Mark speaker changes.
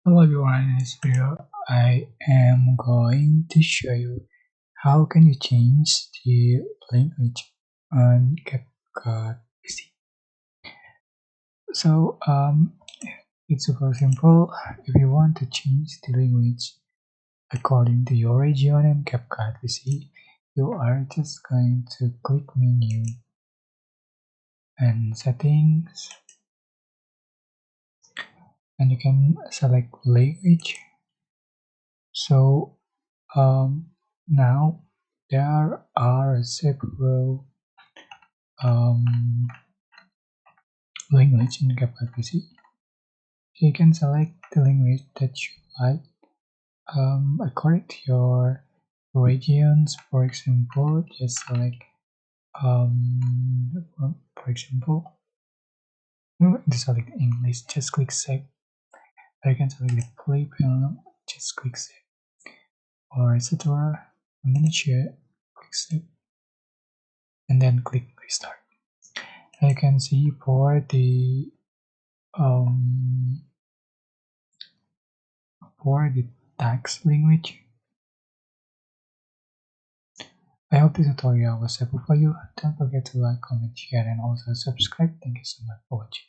Speaker 1: Hello everyone, in this video I am going to show you how can you change the language on CapCut PC. So it's super simple. If you want to change the language according to your region in CapCut PC, you are just going to click menu and settings, and you can select language. So now there are several language in CapCut PC. So you can select the language that you like according to your regions. For example, just select for example, I'm going to select English. Just click save. Or you can select the play panel. Just click save. Or etc. I'm gonna share. Click save, and then click restart. You can see for the text language. I hope this tutorial was helpful for you. Don't forget to like, comment, share, and also subscribe. Thank you so much for watching.